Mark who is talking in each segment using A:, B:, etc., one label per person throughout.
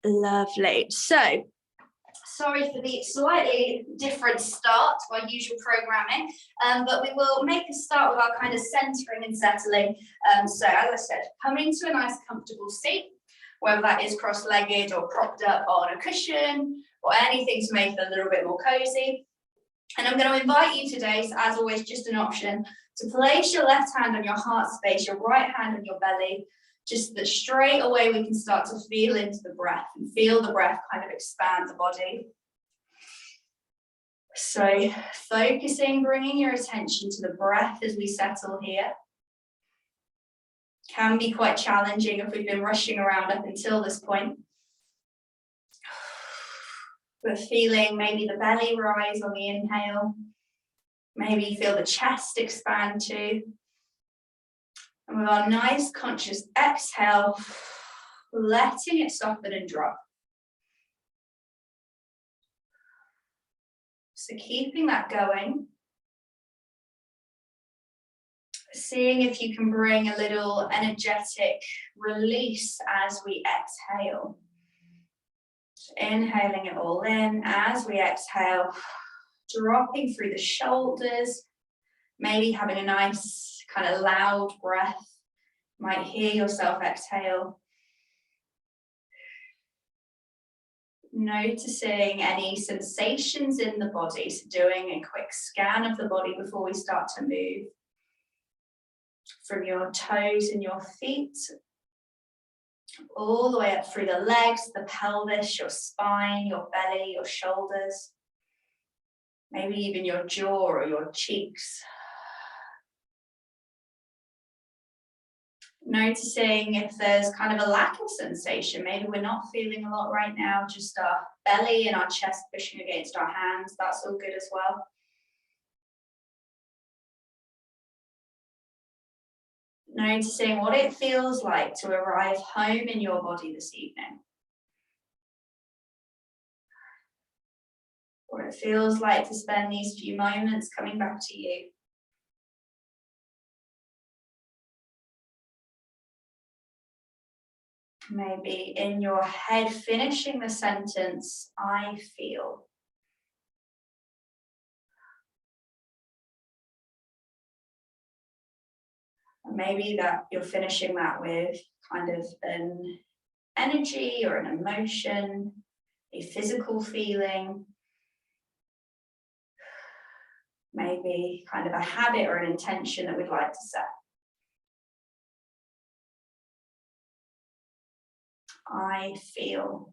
A: Lovely. So, sorry for the slightly different start to our usual programming, but we will make a start with our kind of centering and settling. So as I said, coming to a nice comfortable seat, whether that is cross-legged or propped up on a cushion or anything to make it a little bit more cozy. And I'm going to invite you today, so as always, just an option, to place your left hand on your heart space, your right hand on your belly, just that straight away we can start to feel into the breath and feel the breath kind of expand the body. So focusing, bringing your attention to the breath as we settle here. Can be quite challenging if we've been rushing around up until this point. We're feeling maybe the belly rise on the inhale. Maybe feel the chest expand too. And with our nice conscious exhale, letting it soften and drop. So keeping that going. Seeing if you can bring a little energetic release as we exhale. So inhaling it all in as we exhale, dropping through the shoulders, maybe having a nice kind of loud breath. You might hear yourself exhale. Noticing any sensations in the body, so doing a quick scan of the body before we start to move. From your toes and your feet, all the way up through the legs, the pelvis, your spine, your belly, your shoulders, maybe even your jaw or your cheeks. Noticing if there's kind of a lack of sensation, maybe we're not feeling a lot right now, just our belly and our chest pushing against our hands, that's all good as well. Noticing what it feels like to arrive home in your body this evening. What it feels like to spend these few moments coming back to you. Maybe in your head finishing the sentence, I feel. Maybe that you're finishing that with kind of an energy or an emotion, a physical feeling, maybe kind of a habit or an intention that we'd like to set. I feel.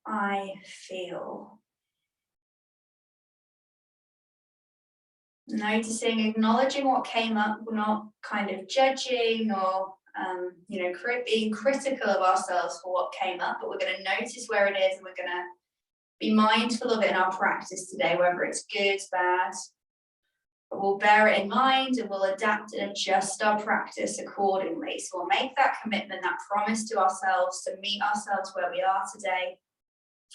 A: I feel. Noticing, acknowledging what came up. We're not kind of judging or being critical of ourselves for what came up, but we're going to notice where it is and we're going to be mindful of it in our practice today, whether it's good, bad. But we'll bear it in mind and we'll adapt and adjust our practice accordingly. So we'll make that commitment, that promise to ourselves to meet ourselves where we are today,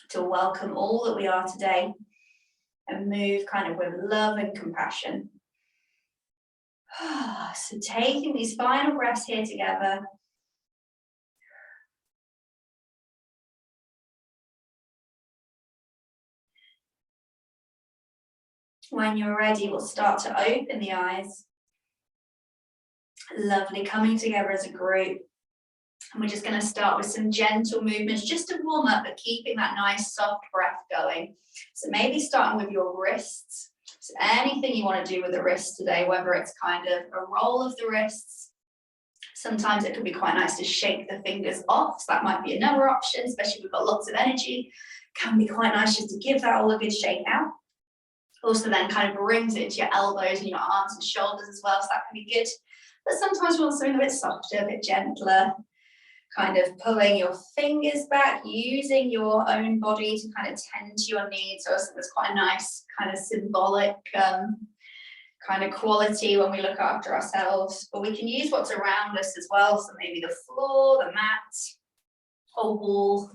A: to welcome all that we are today, and move kind of with love and compassion. So taking these final breaths here together. When you're ready, we'll start to open the eyes. Lovely, coming together as a group. And we're just going to start with some gentle movements just to warm up, but keeping that nice soft breath going. So maybe starting with your wrists. So anything you want to do with the wrists today, whether it's kind of a roll of the wrists. Sometimes it can be quite nice to shake the fingers off. So that might be another option, especially if we've got lots of energy. Can be quite nice just to give that all a good shake out. Also then kind of brings it into your elbows and your arms and shoulders as well. So that can be good. But sometimes we want something a bit softer, a bit gentler. Kind of pulling your fingers back, using your own body to kind of tend to your needs. So I think there's quite a nice kind of symbolic kind of quality when we look after ourselves. But we can use what's around us as well. So maybe the floor, the mat, or wall.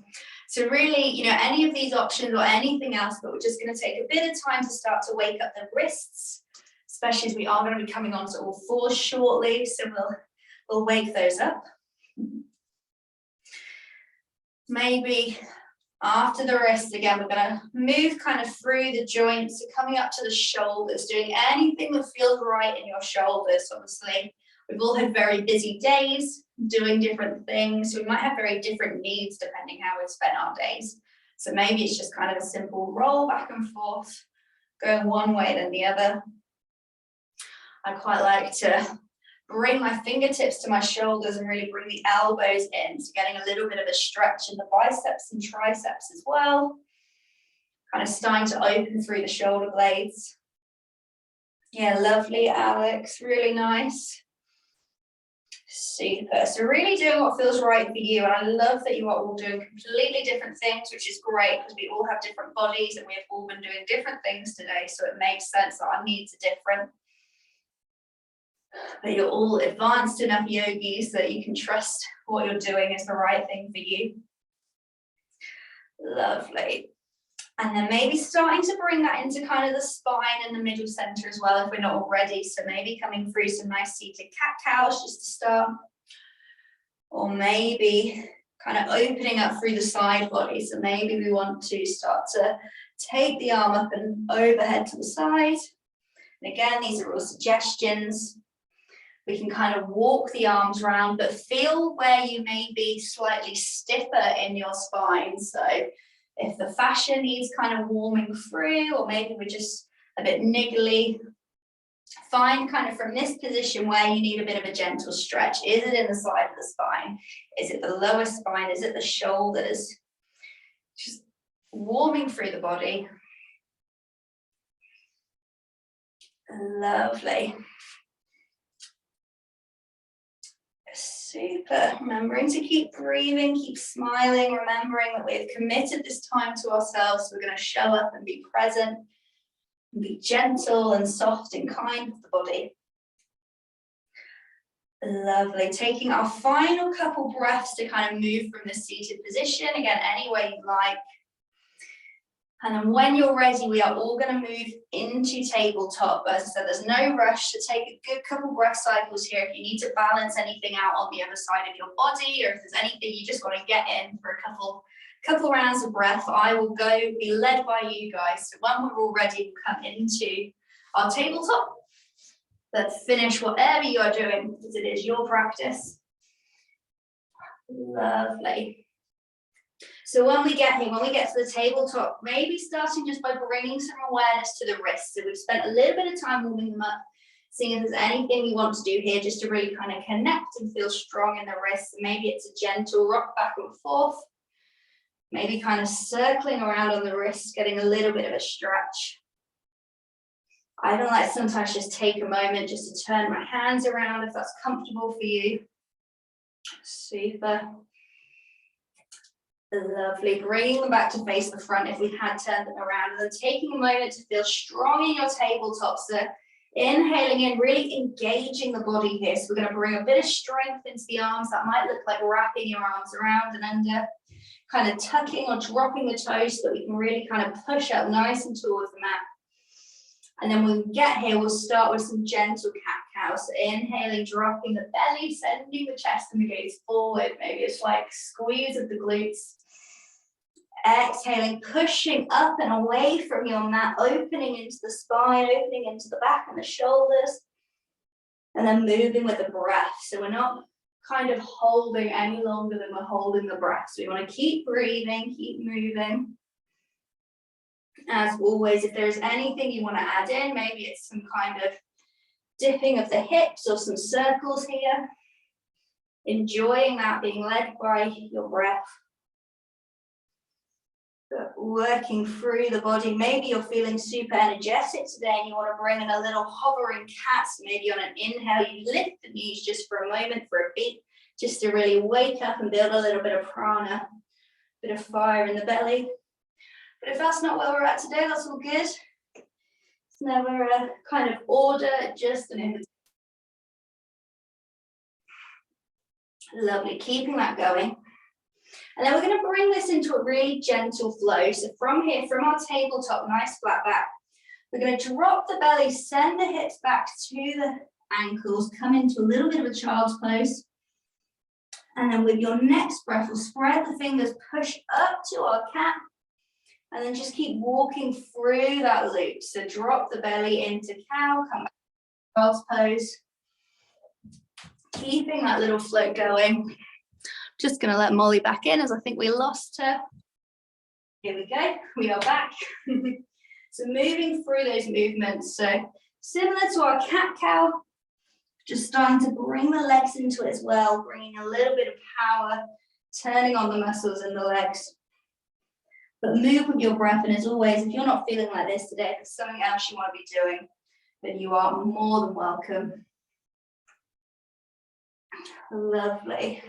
A: So really, any of these options or anything else, but we're just going to take a bit of time to start to wake up the wrists. especially as we are going to be coming on to all fours shortly, so we'll wake those up. Maybe after the wrists, again, we're going to move kind of through the joints, so coming up to the shoulders, doing anything that feels right in your shoulders. Obviously, we've all had very busy days, doing different things. So we might have very different needs depending how we've spent our days. So maybe it's just kind of a simple roll back and forth, going one way then the other. I quite like to bring my fingertips to my shoulders and really bring the elbows in. So getting a little bit of a stretch in the biceps and triceps as well. Kind of starting to open through the shoulder blades. Yeah, lovely, Alex, really nice. Super. So really doing what feels right for you. And I love that you are all doing completely different things, which is great because we all have different bodies and we have all been doing different things today. So it makes sense that our needs are different. But you're all advanced enough yogis that you can trust what you're doing is the right thing for you. Lovely. And then maybe starting to bring that into kind of the spine and the middle center as well if we're not already. So maybe coming through some nice seated cat-cows just to start. Or maybe kind of opening up through the side body. So maybe we want to start to take the arm up and overhead to the side. And again, these are all suggestions. We can kind of walk the arms around, but feel where you may be slightly stiffer in your spine. So if the fascia needs kind of warming through, or maybe we're just a bit niggly, find kind of from this position where you need a bit of a gentle stretch. Is it in the side of the spine? Is it the lower spine? Is it the shoulders? Just warming through the body. Lovely. Super. Remembering to keep breathing, keep smiling, remembering that we've committed this time to ourselves. So we're going to show up and be present, and be gentle and soft and kind with the body. Lovely. Taking our final couple breaths to kind of move from the seated position. Again, any way you like. And then when you're ready, we are all going to move into tabletop. As I said, there's no rush, so take a good couple breath cycles here. If you need to balance anything out on the other side of your body, or if there's anything you just want to get in for a couple rounds of breath, I will be led by you guys. So when we're all ready, we'll come into our tabletop. Let's finish whatever you are doing, because it is your practice. Lovely. So when we get here, when we get to the tabletop, maybe starting just by bringing some awareness to the wrists. So we've spent a little bit of time warming them up, seeing if there's anything we want to do here just to really kind of connect and feel strong in the wrists. Maybe it's a gentle rock back and forth. Maybe kind of circling around on the wrists, getting a little bit of a stretch. I don't like sometimes just take a moment just to turn my hands around if that's comfortable for you. Super. Lovely. Bringing them back to face the front if we had turned them around, and then taking a moment to feel strong in your tabletop. So inhaling in, really engaging the body here. So we're going to bring a bit of strength into the arms. That might look like wrapping your arms around and under, kind of tucking or dropping the toes so that we can really kind of push up nice and towards the mat. And then when we get here, we'll start with some gentle cat-cow. So inhaling, dropping the belly, sending the chest and the gaze forward. Maybe it's like squeeze of the glutes. Exhaling, pushing up and away from your mat, opening into the spine, opening into the back and the shoulders. And then moving with the breath. So we're not kind of holding any longer than we're holding the breath. So we want to keep breathing, keep moving. As always, if there's anything you want to add in, maybe it's some kind of dipping of the hips or some circles here. Enjoying that, being led by your breath. But working through the body. Maybe you're feeling super energetic today and you want to bring in a little hovering cat. So maybe on an inhale, you lift the knees just for a moment, for a beat, just to really wake up and build a little bit of prana, a bit of fire in the belly. But if that's not where we're at today, that's all good. It's never a kind of order, just an invitation. Lovely, keeping that going. And then we're going to bring this into a really gentle flow. So from here, from our tabletop, nice flat back, We're going to drop the belly, send the hips back to the ankles, come into a little bit of a child's pose. And then with your next breath, we'll spread the fingers, push up to our cat, and then just keep walking through that loop. So drop the belly into cow, come back to child's pose. Keeping that little float going. Just going to let Molly back in as I think we lost her. Here we go, we are back. So moving through those movements. So similar to our cat-cow, just starting to bring the legs into it as well, bringing a little bit of power, turning on the muscles in the legs. But move with your breath, and as always, if you're not feeling like this today, if there's something else you want to be doing, then you are more than welcome. Lovely.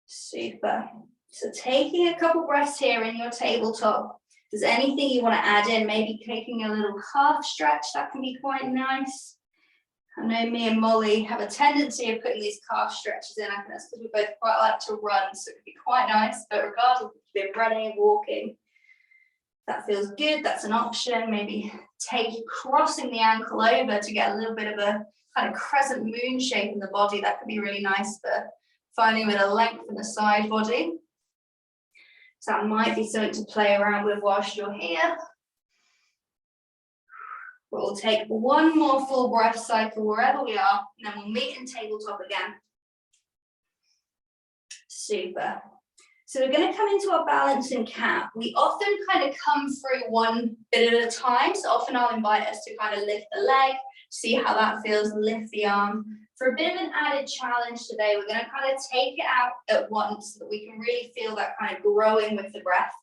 A: Super. So taking a couple breaths here in your tabletop. If there's anything you want to add in, maybe taking a little calf stretch, that can be quite nice. I know me and Molly have a tendency of putting these calf stretches in. I think that's because we both quite like to run, so it could be quite nice. But regardless if you've been running and walking, that feels good, that's an option. Maybe crossing the ankle over to get a little bit of a kind of crescent moon shape in the body. That could be really nice for finding a bit of length in the side body. So that might be something to play around with whilst you're here. We'll take one more full breath cycle wherever we are, and then we'll meet in tabletop again. Super. So we're going to come into our balancing cat. We often kind of come through one bit at a time. So often I'll invite us to kind of lift the leg, see how that feels, lift the arm. For a bit of an added challenge today, we're going to kind of take it out at once so that we can really feel that kind of growing with the breath.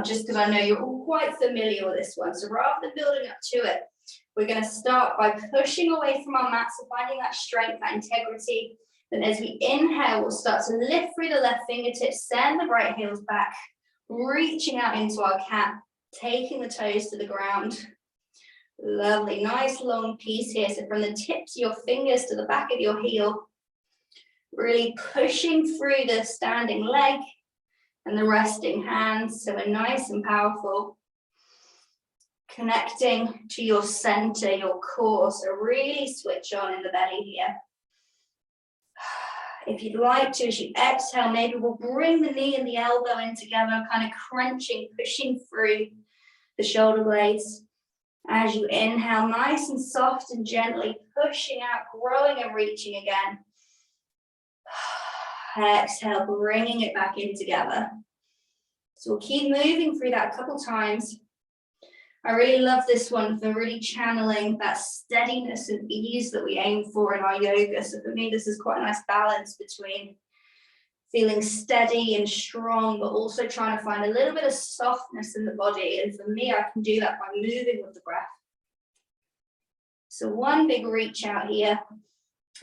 A: Just because I know you're all quite familiar with this one. So rather than building up to it, we're going to start by pushing away from our mat, so finding that strength, that integrity. Then as we inhale, we'll start to lift through the left fingertips, send the right heels back, reaching out into our cat, taking the toes to the ground. Lovely, nice long piece here. So from the tips of your fingers to the back of your heel, really pushing through the standing leg and the resting hands. So we're nice and powerful. Connecting to your center, your core. So really switch on in the belly here. If you'd like to, as you exhale, maybe we'll bring the knee and the elbow in together, kind of crunching, pushing through the shoulder blades. As you inhale, nice and soft and gently pushing out, growing and reaching again. Exhale, bringing it back in together. So we'll keep moving through that a couple times. I really love this one for really channeling that steadiness and ease that we aim for in our yoga. So for me, this is quite a nice balance between feeling steady and strong, but also trying to find a little bit of softness in the body. And for me, I can do that by moving with the breath. So one big reach out here,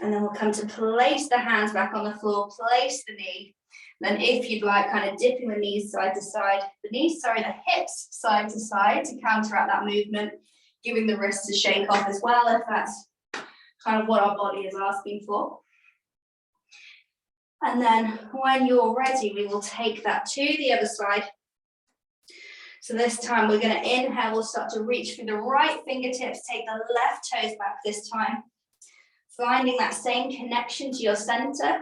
A: and then we'll come to place the hands back on the floor, place the knee. Then if you'd like, kind of dipping the knees side to side, the hips side to side to counteract that movement, giving the wrists a shake off as well, if that's kind of what our body is asking for. And then when you're ready, we will take that to the other side. So this time we're going to inhale, we'll start to reach through the right fingertips, take the left toes back this time, finding that same connection to your center.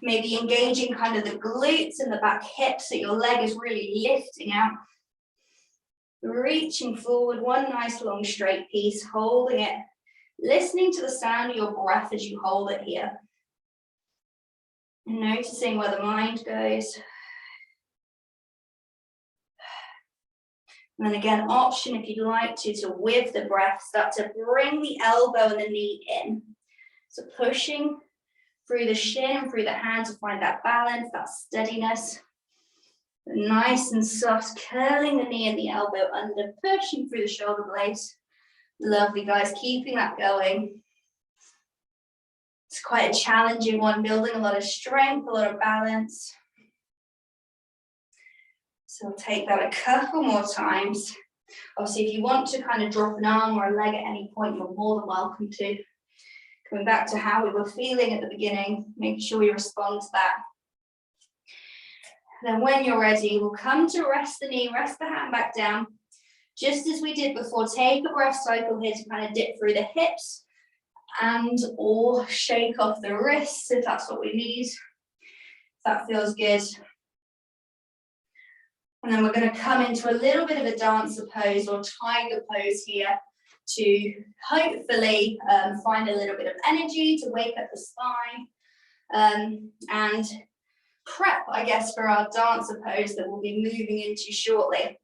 A: Maybe engaging kind of the glutes and the back hips so your leg is really lifting out. Reaching forward, one nice long straight piece, holding it, listening to the sound of your breath as you hold it here. And noticing where the mind goes. And then again, option if you'd like to with the breath, start to bring the elbow and the knee in. So pushing through the shin, through the hands to find that balance, that steadiness. Nice and soft, curling the knee and the elbow under, pushing through the shoulder blades. Lovely, guys, keeping that going. It's quite a challenging one, building a lot of strength, a lot of balance. So we'll take that a couple more times. Obviously, if you want to kind of drop an arm or a leg at any point, you're more than welcome to. Coming back to how we were feeling at the beginning, making sure we respond to that. Then when you're ready, we'll come to rest the knee, rest the hand back down. Just as we did before, take a breath cycle here to kind of dip through the hips and or shake off the wrists if that's what we need. If that feels good. And then we're going to come into a little bit of a dancer pose or tiger pose here to hopefully find a little bit of energy to wake up the spine and prep, I guess, for our dancer pose that we'll be moving into shortly.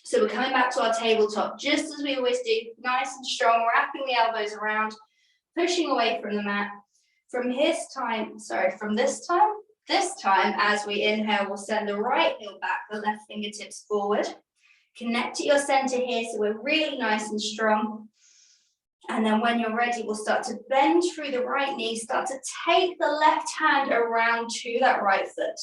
A: So we're coming back to our tabletop, just as we always do, nice and strong, wrapping the elbows around, pushing away from the mat. From this time, as we inhale, we'll send the right heel back, the left fingertips forward. Connect to your center here, so we're really nice and strong. And then when you're ready, we'll start to bend through the right knee, start to take the left hand around to that right foot.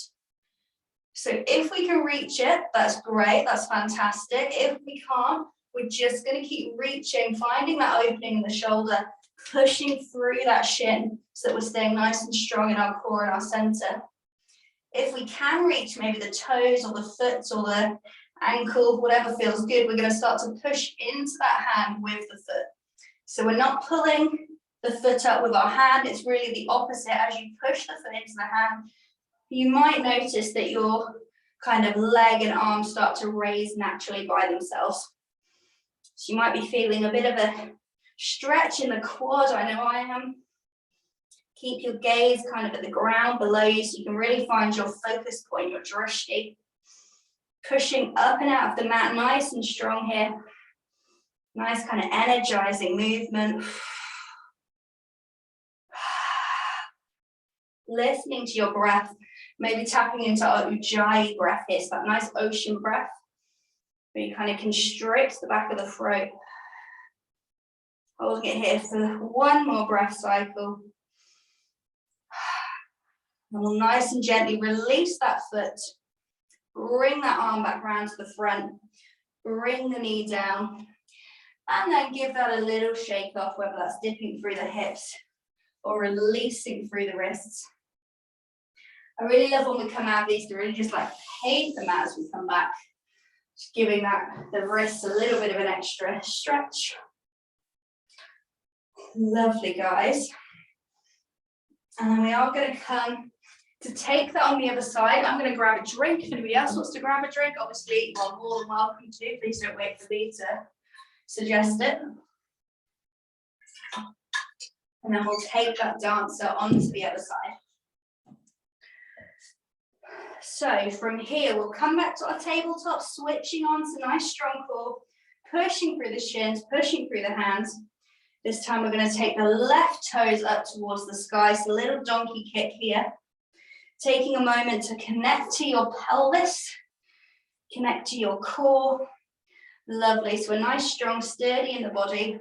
A: So if we can reach it, that's great, that's fantastic. If we can't, we're just going to keep reaching, finding that opening in the shoulder, pushing through that shin so that we're staying nice and strong in our core and our center. If we can reach maybe the toes or the foot or the ankle, whatever feels good, we're going to start to push into that hand with the foot. So we're not pulling the foot up with our hand, it's really the opposite. As you push the foot into the hand, you might notice that your kind of leg and arm start to raise naturally by themselves. So you might be feeling a bit of a stretch in the quad, I know I am. Keep your gaze kind of at the ground below you so you can really find your focus point, your drishti. Pushing up and out of the mat, nice and strong here. Nice kind of energizing movement. Listening to your breath, maybe tapping into our ujjayi breath here, so that nice ocean breath, where you kind of constrict the back of the throat. Holding it here for one more breath cycle. And we'll nice and gently release that foot. Bring that arm back round to the front. Bring the knee down. And then give that a little shake off, whether that's dipping through the hips or releasing through the wrists. I really love when we come out of these to really just like paint the mat as we come back. Just giving the wrists a little bit of an extra stretch. Lovely, guys. And then we are going to come to take that on the other side. I'm going to grab a drink. If anybody else wants to grab a drink, obviously you're more than welcome to. Please don't wait for me to suggest it. And then we'll take that dancer onto the other side. So from here, we'll come back to our tabletop, switching on to nice strong core, pushing through the shins, pushing through the hands. This time we're going to take the left toes up towards the sky, so a little donkey kick here. Taking a moment to connect to your pelvis, connect to your core. Lovely, so a nice strong sturdy in the body.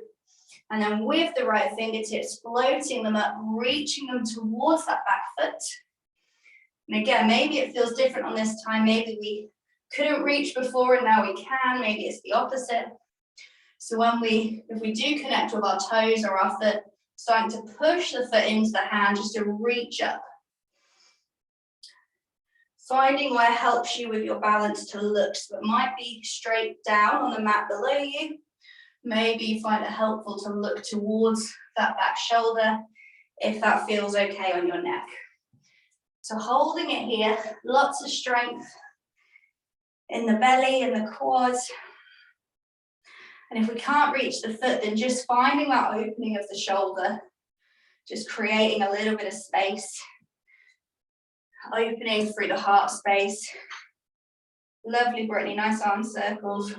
A: And then with the right fingertips, floating them up, reaching them towards that back foot. And again, maybe it feels different on this time. Maybe we couldn't reach before and now we can. Maybe it's the opposite. So if we do connect with our toes or our foot, starting to push the foot into the hand just to reach up. Finding where helps you with your balance to look. So it might be straight down on the mat below you. Maybe you find it helpful to look towards that back shoulder if that feels okay on your neck. So holding it here, lots of strength in the belly and the quads. And if we can't reach the foot, then just finding that opening of the shoulder, just creating a little bit of space, opening through the heart space. Lovely, Brittany, nice arm circles.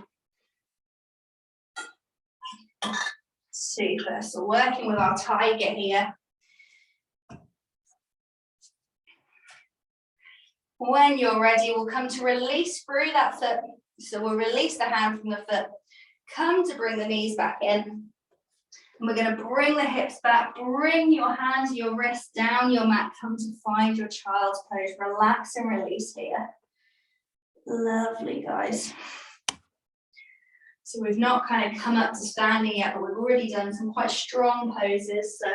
A: Super, so working with our tiger here. When you're ready, we'll come to release through that foot. So we'll release the hand from the foot. Come to bring the knees back in. And we're going to bring the hips back. Bring your hands and your wrists down your mat. Come to find your child's pose. Relax and release here. Lovely, guys. So we've not kind of come up to standing yet, but we've already done some quite strong poses. So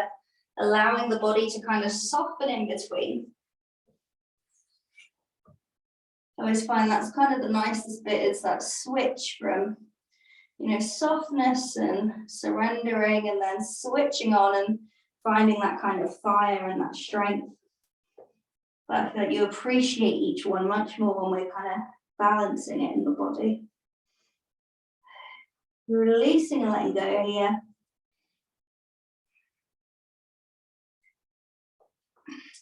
A: allowing the body to kind of soften in between. I always find that's kind of the nicest bit, is that switch from, you know, softness and surrendering, and then switching on and finding that kind of fire and that strength. But I feel like you appreciate each one much more when we're kind of balancing it in the body. Releasing and letting go here.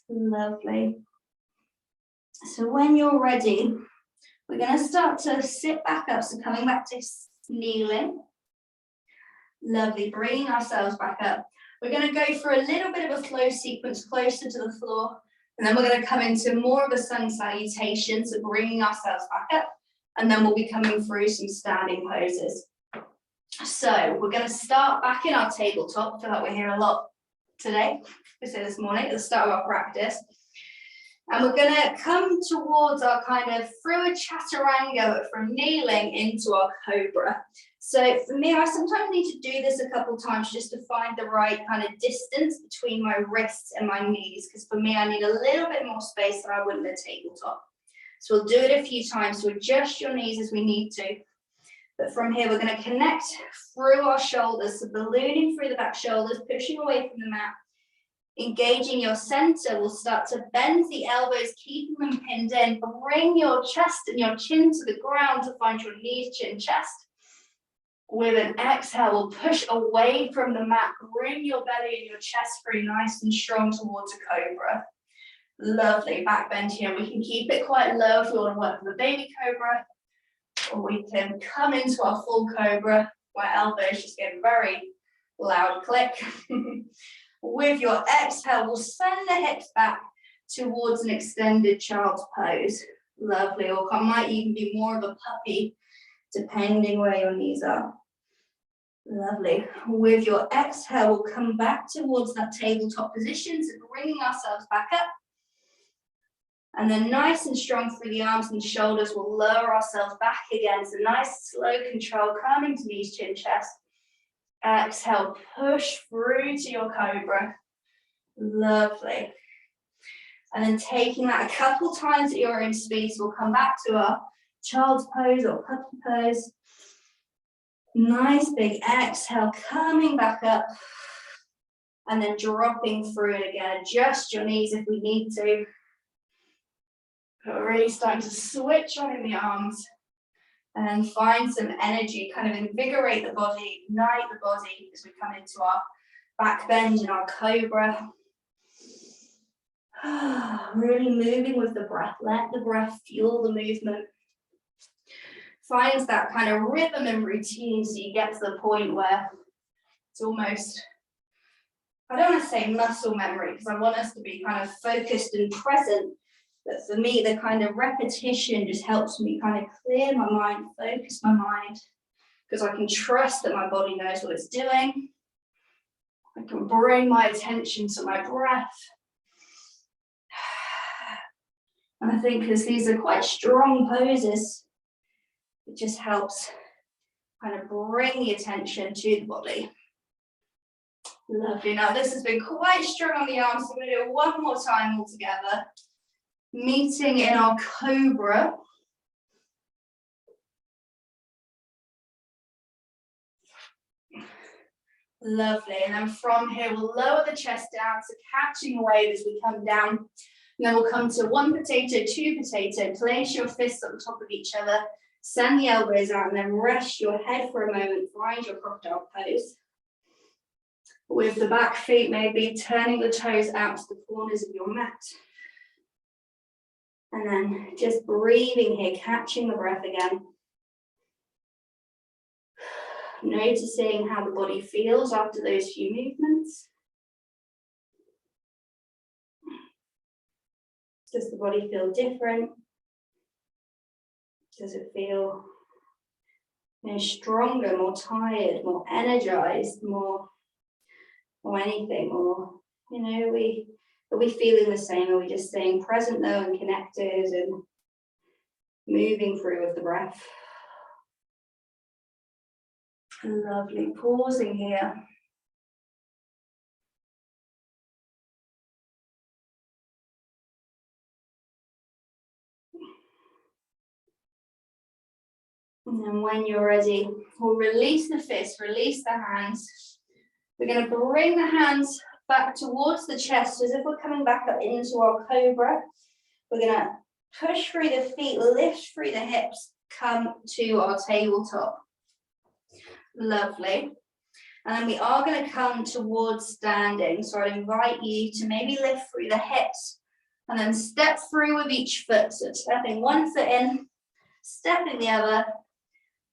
A: Lovely. So when you're ready, we're going to start to sit back up. So coming back to kneeling. Lovely. Bringing ourselves back up. We're going to go for a little bit of a flow sequence closer to the floor. And then we're going to come into more of a sun salutation. So bringing ourselves back up. And then we'll be coming through some standing poses. So we're going to start back in our tabletop. I feel like we're here a lot today. We say this morning at the start of our practice. And we're going to come towards our kind of through a chaturanga, but from kneeling into our cobra. So for me, I sometimes need to do this a couple times just to find the right kind of distance between my wrists and my knees, because for me, I need a little bit more space than I would in a tabletop. So we'll do it a few times to adjust your knees as we need to. But from here, we're going to connect through our shoulders, so ballooning through the back shoulders, pushing away from the mat. Engaging your center, we'll start to bend the elbows, keeping them pinned in. Bring your chest and your chin to the ground to find your knees, chin, chest. With an exhale, we'll push away from the mat. Bring your belly and your chest very nice and strong towards a cobra. Lovely, back bend here. We can keep it quite low if we want to work with a baby cobra. Or we can come into our full cobra, where elbows just get very loud click. With your exhale, we'll send the hips back towards an extended child's pose. Lovely, or might even be more of a puppy, depending where your knees are. Lovely. With your exhale, we'll come back towards that tabletop position, so bringing ourselves back up. And then nice and strong through the arms and shoulders, we'll lower ourselves back again. So nice, slow control, coming to knees, chin, chest. Exhale, push through to your cobra. Lovely. And then taking that a couple times at your own speed, we'll come back to our child's pose or puppy pose. Nice big exhale, coming back up. And then dropping through it again. Adjust your knees if we need to. But we're really starting to switch on in the arms. And find some energy, kind of invigorate the body, ignite the body as we come into our back bend and our cobra. Really moving with the breath. Let the breath fuel the movement. Find that kind of rhythm and routine so you get to the point where it's almost, I don't want to say muscle memory, because I want us to be kind of focused and present. But for me, the kind of repetition just helps me kind of clear my mind, focus my mind, because I can trust that my body knows what it's doing. I can bring my attention to my breath. And I think because these are quite strong poses, it just helps kind of bring the attention to the body. Lovely. Now this has been quite strong on the arms, so I'm going to do it one more time all together. Meeting in our cobra. Lovely. And then from here, we'll lower the chest down, so catching a wave as we come down. And then we'll come to one potato, two potato. Place your fists on top of each other. Send the elbows out and then rest your head for a moment. Find your crocodile pose. With the back feet, maybe turning the toes out to the corners of your mat. And then just breathing here, catching the breath again. Noticing how the body feels after those few movements. Does the body feel different? Does it feel stronger, more tired, more energized, more anything? Or, are we feeling the same? Are we just staying present though and connected and moving through with the breath? Lovely. Pausing here. And then when you're ready, we'll release the fists, release the hands. We're going to bring the hands back towards the chest as if we're coming back up into our cobra. We're going to push through the feet, lift through the hips, come to our tabletop. Lovely. And then we are going to come towards standing. So I'd invite you to maybe lift through the hips and then step through with each foot. So stepping one foot in, stepping the other.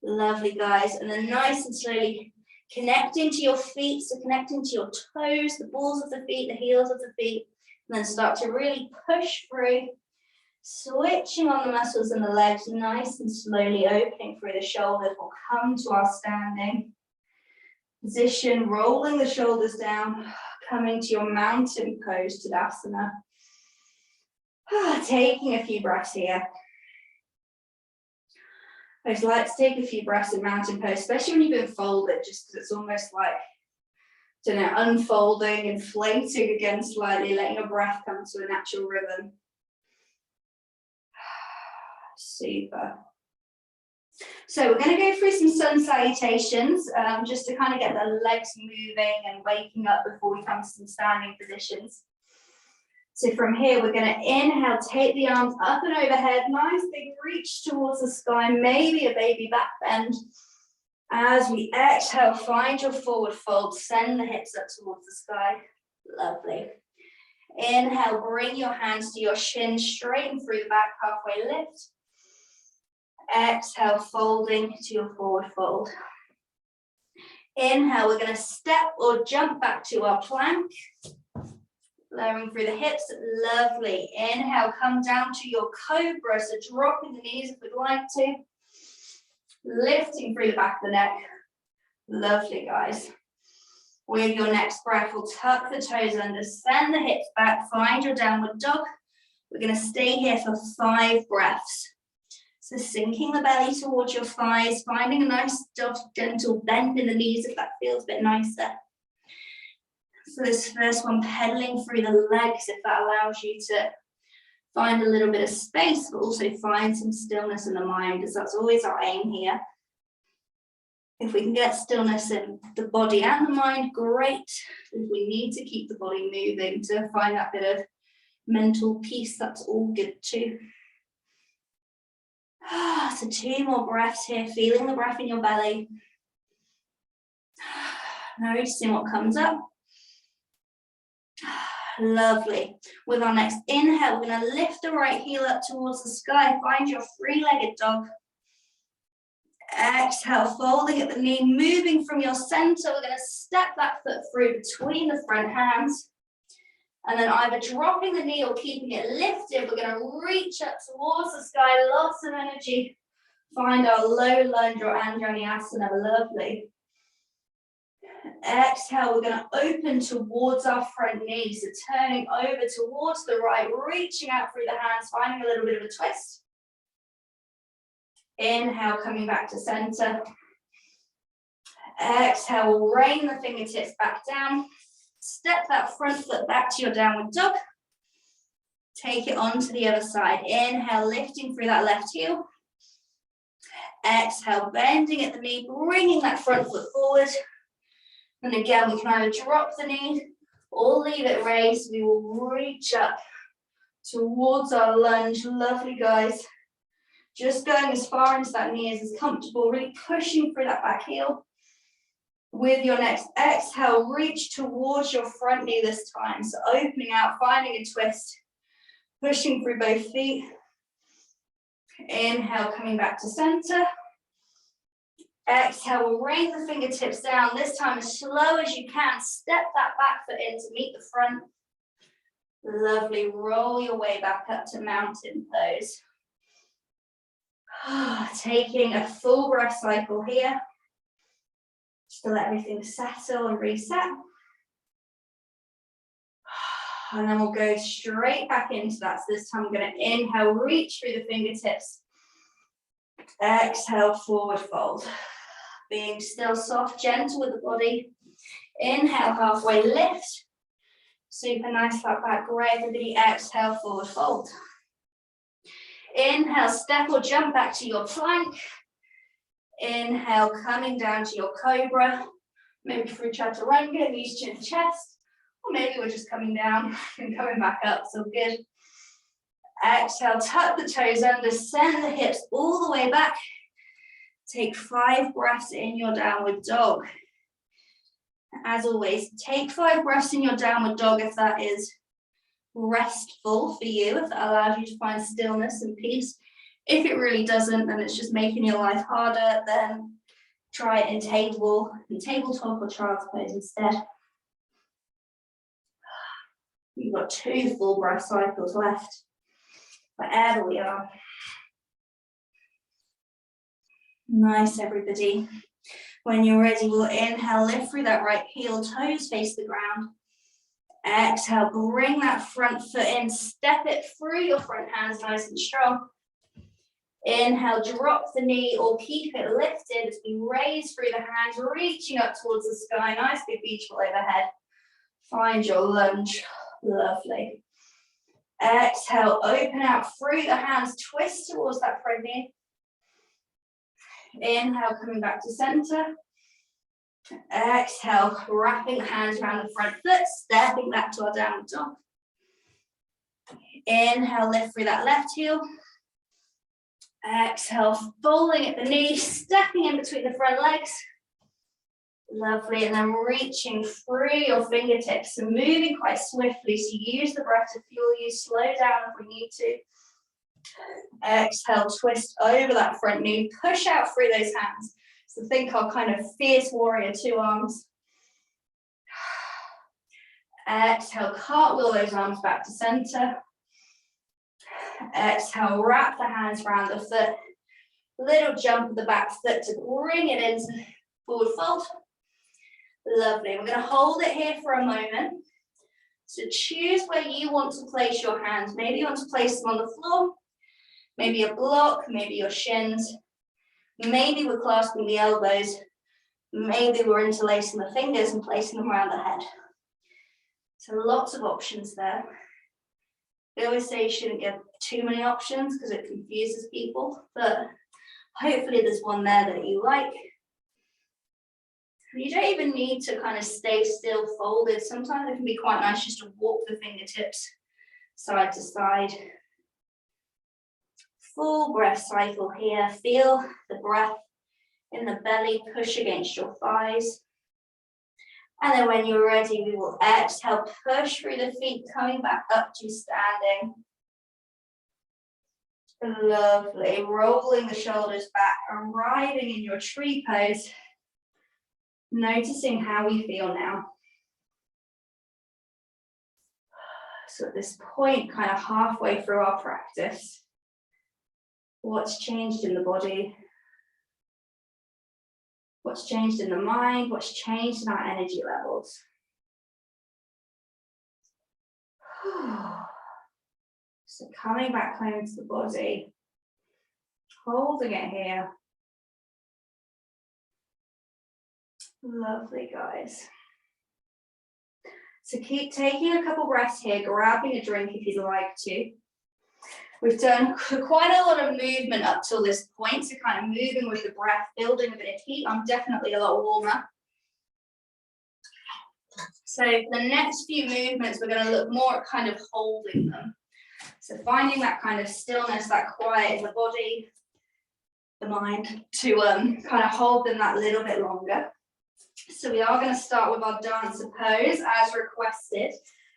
A: Lovely, guys. And then nice and slowly connecting to your feet. So connecting to your toes, the balls of the feet, the heels of the feet. And then start to really push through, switching on the muscles in the legs, nice and slowly opening through the shoulders. We'll come to our standing position, rolling the shoulders down, coming to your mountain pose, Tadasana. Taking a few breaths here. I just like to take a few breaths in mountain pose, especially when you've been folded, just because it's almost like, I don't know, unfolding, inflating again slightly, letting your breath come to a natural rhythm. Super. So we're going to go through some sun salutations, just to kind of get the legs moving and waking up before we come to some standing positions. So from here, we're going to inhale, take the arms up and overhead, nice big reach towards the sky, maybe a baby back bend. As we exhale, find your forward fold, send the hips up towards the sky. Lovely. Inhale, bring your hands to your shins, straighten through the back, halfway lift. Exhale, folding to your forward fold. Inhale, we're going to step or jump back to our plank. Lowering through the hips, lovely. Inhale, come down to your cobra, so dropping the knees if we'd like to. Lifting through the back of the neck. Lovely, guys. With your next breath, we'll tuck the toes under, send the hips back, find your downward dog. We're going to stay here for 5 breaths. So sinking the belly towards your thighs, finding a nice gentle bend in the knees if that feels a bit nicer. So this first one, pedaling through the legs, if that allows you to find a little bit of space, but also find some stillness in the mind, because that's always our aim here. If we can get stillness in the body and the mind, great. If we need to keep the body moving to find that bit of mental peace, that's all good too. So 2 more breaths here, feeling the breath in your belly. Noticing what comes up. Lovely. With our next inhale, we're going to lift the right heel up towards the sky. Find your 3-legged dog. Exhale, folding at the knee, moving from your center. We're going to step that foot through between the front hands. And then either dropping the knee or keeping it lifted, we're going to reach up towards the sky, lots of energy. Find our low lunge or Anjali-asana, lovely. Exhale, we're going to open towards our front knee, so turning over towards the right, reaching out through the hands, finding a little bit of a twist. Inhale, coming back to center. Exhale, we'll rain the fingertips back down. Step that front foot back to your downward dog. Take it on to the other side. Inhale, lifting through that left heel. Exhale, bending at the knee, bringing that front foot forward. And again, we can either drop the knee or leave it raised. We will reach up towards our lunge. Lovely, guys. Just going as far into that knee as is comfortable, really pushing through that back heel. With your next exhale, reach towards your front knee this time. So opening out, finding a twist, pushing through both feet. Inhale, coming back to center. Exhale, we'll rain the fingertips down. This time as slow as you can. Step that back foot in to meet the front. Lovely. Roll your way back up to mountain pose. Taking a full breath cycle here. Just to let everything settle and reset. And then we'll go straight back into that. So this time I'm going to inhale, reach through the fingertips. Exhale, forward fold. Being still soft, gentle with the body. Inhale, halfway lift. Super nice, flat back, great. Everybody exhale, forward fold. Inhale, step or jump back to your plank. Inhale, coming down to your cobra. Maybe through chaturanga, knees, chin, chest. Or maybe we're just coming down and coming back up, so good. Exhale, tuck the toes under, send the hips all the way back. Take 5 breaths in your downward dog. As always, take 5 breaths in your downward dog if that is restful for you, if that allows you to find stillness and peace. If it really doesn't, then it's just making your life harder, then try it in tabletop or child's pose instead. You've got 2 full breath cycles left, wherever we are. Nice, everybody. When you're ready, we'll inhale, lift through that right heel, toes face the ground. Exhale, bring that front foot in, step it through your front hands nice and strong. Inhale, drop the knee or keep it lifted as we raise through the hands, reaching up towards the sky, nice big beautiful overhead. Find your lunge, lovely. Exhale, open out through the hands, twist towards that front knee. Inhale, coming back to center. Exhale, wrapping the hands around the front foot, stepping back to our downward dog. Inhale, lift through that left heel. Exhale, folding at the knee, stepping in between the front legs. Lovely, and then reaching through your fingertips and moving quite swiftly, so use the breath to fuel you, slow down if we need to. Exhale, twist over that front knee, push out through those hands. So think our kind of fierce warrior 2 arms. Exhale, cartwheel those arms back to center. Exhale, wrap the hands around the foot. Little jump of the back foot to bring it into forward fold. Lovely. We're going to hold it here for a moment. So choose where you want to place your hands. Maybe you want to place them on the floor. Maybe a block, maybe your shins. Maybe we're clasping the elbows. Maybe we're interlacing the fingers and placing them around the head. So lots of options there. They always say you shouldn't give too many options because it confuses people, but hopefully there's one there that you like. You don't even need to kind of stay still folded. Sometimes it can be quite nice just to walk the fingertips side to side. Full breath cycle here. Feel the breath in the belly push against your thighs. And then when you're ready, we will exhale, push through the feet, coming back up to standing. Lovely. Rolling the shoulders back, arriving in your tree pose. Noticing how we feel now. So at this point, kind of halfway through our practice, what's changed in the body? What's changed in the mind? What's changed in our energy levels? So coming back home to the body, holding it here. Lovely, guys. So keep taking a couple breaths here, grabbing a drink if you'd like to. We've done quite a lot of movement up till this point, so kind of moving with the breath, building a bit of heat. I'm definitely a lot warmer. So the next few movements, we're going to look more at kind of holding them. So finding that kind of stillness, that quiet in the body, the mind, to kind of hold them that little bit longer. So we are going to start with our dancer pose as requested.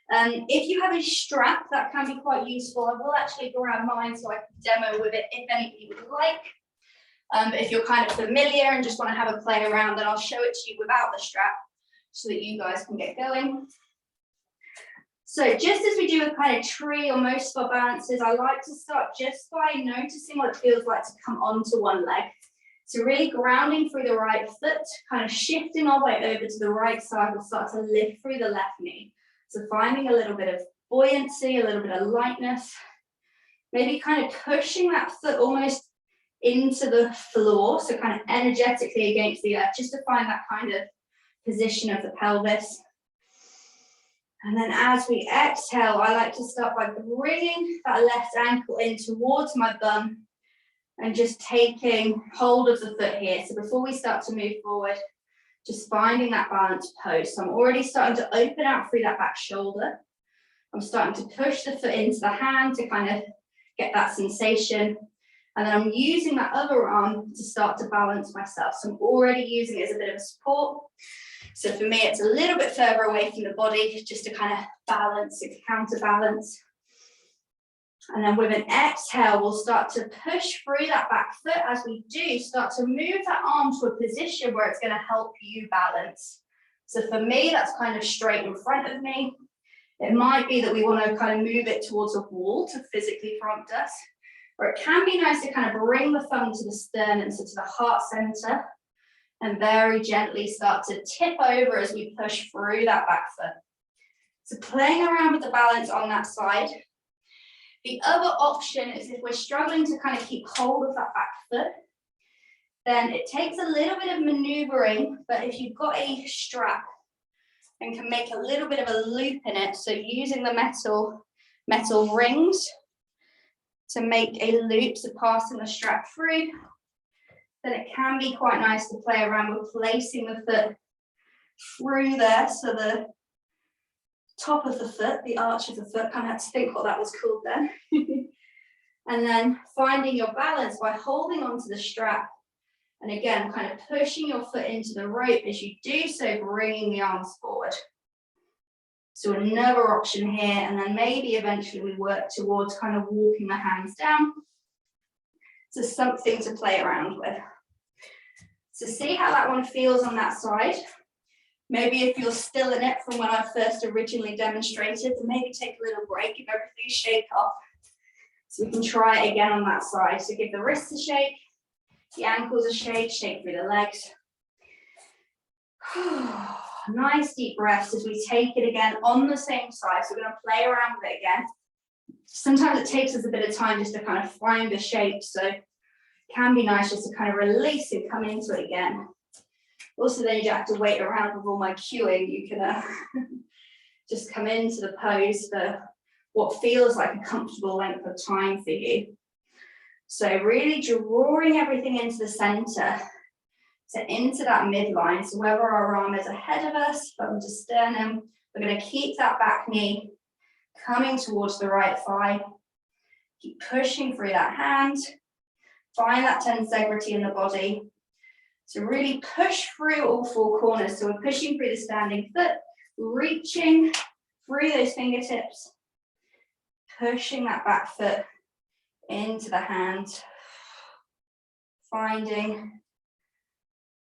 A: If you have a strap, that can be quite useful. I will actually grab mine so I can demo with it if anybody would like. But if you're kind of familiar and just want to have a play around, then I'll show it to you without the strap so that you guys can get going. So just as we do with kind of tree or most of our balances, I like to start just by noticing what it feels like to come onto one leg. So really grounding through the right foot, kind of shifting our weight over to the right side, we'll start to lift through the left knee. So finding a little bit of buoyancy, a little bit of lightness, maybe kind of pushing that foot almost into the floor, so kind of energetically against the earth, just to find that kind of position of the pelvis. And then as we exhale, I like to start by bringing that left ankle in towards my bum, And just taking hold of the foot here. So before we start to move forward, just finding that balanced pose. So I'm already starting to open out through that back shoulder. I'm starting to push the foot into the hand to kind of get that sensation. And then I'm using that other arm to start to balance myself. So I'm already using it as a bit of a support. So for me, it's a little bit further away from the body, just to kind of balance, to counterbalance. And then with an exhale, we'll start to push through that back foot. As we do, start to move that arm to a position where it's going to help you balance. So for me, that's kind of straight in front of me. It might be that we want to kind of move it towards a wall to physically prompt us. Or it can be nice to kind of bring the thumb to the sternum, so to the heart center, and very gently start to tip over as we push through that back foot. So playing around with the balance on that side. The other option is if we're struggling to kind of keep hold of that back foot, then it takes a little bit of maneuvering, but if you've got a strap and can make a little bit of a loop in it, so using the metal rings to make a loop, so passing the strap through, then it can be quite nice to play around with placing the foot through there, so the top of the foot, the arch of the foot, kind of had to think what that was called then. And then finding your balance by holding onto the strap. And again, kind of pushing your foot into the rope as you do so, bringing the arms forward. So another option here, and then maybe eventually we work towards kind of walking the hands down. So something to play around with. So see how that one feels on that side. Maybe if you're still in it from when I first originally demonstrated, then maybe take a little break, give everything a shake off. So we can try it again on that side. So give the wrists a shake, the ankles a shake, shake through the legs. Nice deep breaths as we take it again on the same side. So we're going to play around with it again. Sometimes it takes us a bit of time just to kind of find the shape. So it can be nice just to kind of release and come into it again. Also, then you don't have to wait around with all my cueing. You can just come into the pose for what feels like a comfortable length of time for you. So really drawing everything into the center, so into that midline. So whether our arm is ahead of us, bottom to sternum, we're going to keep that back knee coming towards the right thigh. Keep pushing through that hand. Find that tensegrity in the body. So really push through all four corners. So we're pushing through the standing foot, reaching through those fingertips, pushing that back foot into the hand, finding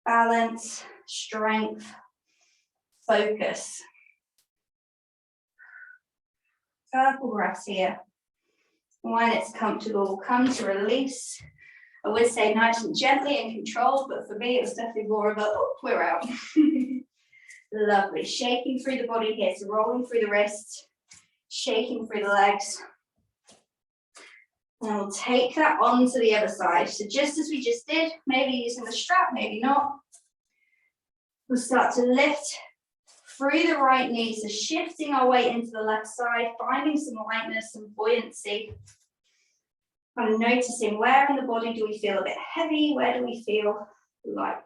A: balance, strength, focus. Couple breaths here. When it's comfortable, we'll come to release. I would say nice and gently and controlled, but for me, it was definitely more of a, oh, we're out. Lovely. Shaking through the body here, so rolling through the wrists, shaking through the legs. And we'll take that on to the other side. So just as we just did, maybe using the strap, maybe not. We'll start to lift through the right knee, so shifting our weight into the left side, finding some lightness and buoyancy. Kind of noticing where in the body do we feel a bit heavy, where do we feel light.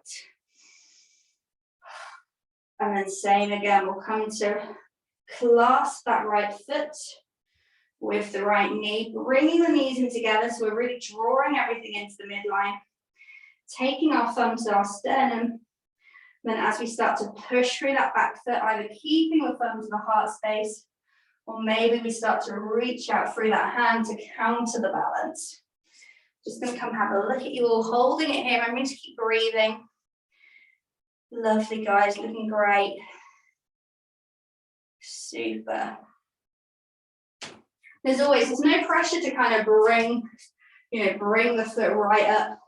A: And then same again, we'll come to clasp that right foot with the right knee, bringing the knees in together, so we're really drawing everything into the midline, taking our thumb to our sternum. Then as we start to push through that back foot, either keeping the thumb to the heart space, or maybe we start to reach out through that hand to counter the balance. Just going to come have a look at you all holding it here. I'm going to keep breathing. Lovely, guys, looking great. Super. There's no pressure to kind of bring the foot right up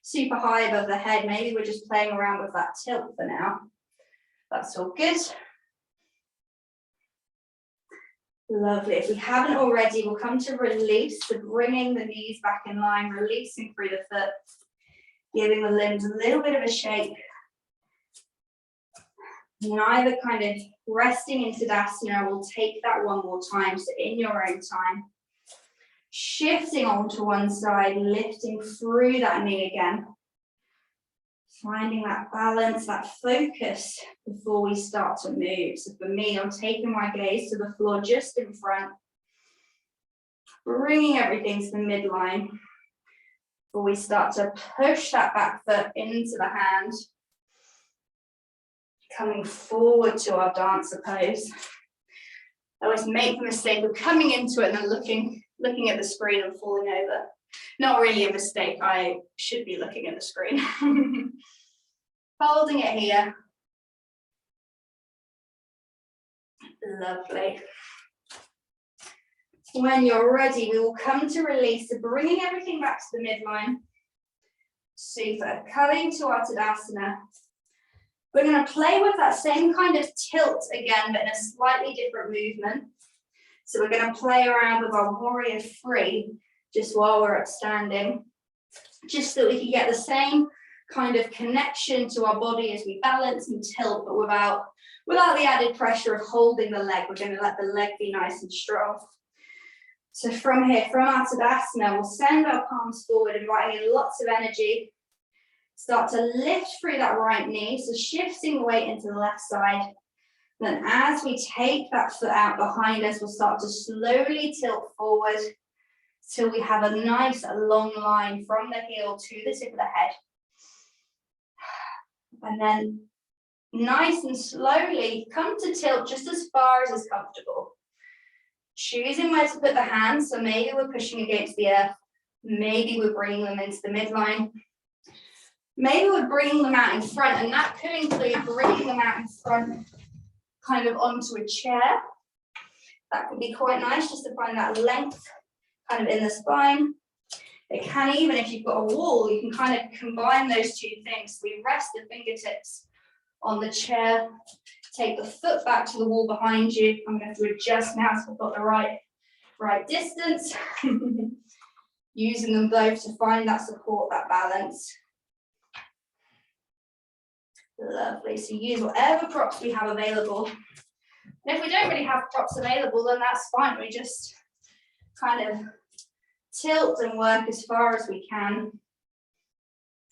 A: super high above the head. Maybe we're just playing around with that tilt for now. That's all good. Lovely. If we haven't already, we'll come to release, so bringing the knees back in line, releasing through the foot, giving the limbs a little bit of a shake. And either kind of resting into Tadasana, we'll take that one more time, so in your own time. Shifting onto one side, lifting through that knee again. Finding that balance, that focus before we start to move. So for me, I'm taking my gaze to the floor just in front, bringing everything to the midline before we start to push that back foot into the hand, coming forward to our dancer pose. I always make the mistake of coming into it and then looking at the screen and falling over. Not really a mistake, I should be looking at the screen. Holding it here. Lovely. When you're ready, we will come to release, so bringing everything back to the midline. Super. Coming to our Tadasana. We're going to play with that same kind of tilt again, but in a slightly different movement. So we're going to play around with our warrior three just while we're upstanding, just so we can get the same kind of connection to our body as we balance and tilt, but without the added pressure of holding the leg. We're going to let the leg be nice and strong. So from here, from our Tadasana, we'll send our palms forward, inviting in lots of energy. Start to lift through that right knee, so shifting the weight into the left side. Then as we take that foot out behind us, we'll start to slowly tilt forward till we have a nice long line from the heel to the tip of the head. And then nice and slowly come to tilt just as far as is comfortable. Choosing where to put the hands, so maybe we're pushing against the earth, maybe we're bringing them into the midline. Maybe we're bringing them out in front, and that could include bringing them out in front kind of onto a chair. That could be quite nice just to find that length kind of in the spine. It can even, if you've got a wall, you can kind of combine those two things. We rest the fingertips on the chair, take the foot back to the wall behind you. I'm going to adjust now so I've got the right distance. Using them both to find that support, that balance. Lovely, so use whatever props we have available. And if we don't really have props available, then that's fine. We just kind of tilt and work as far as we can.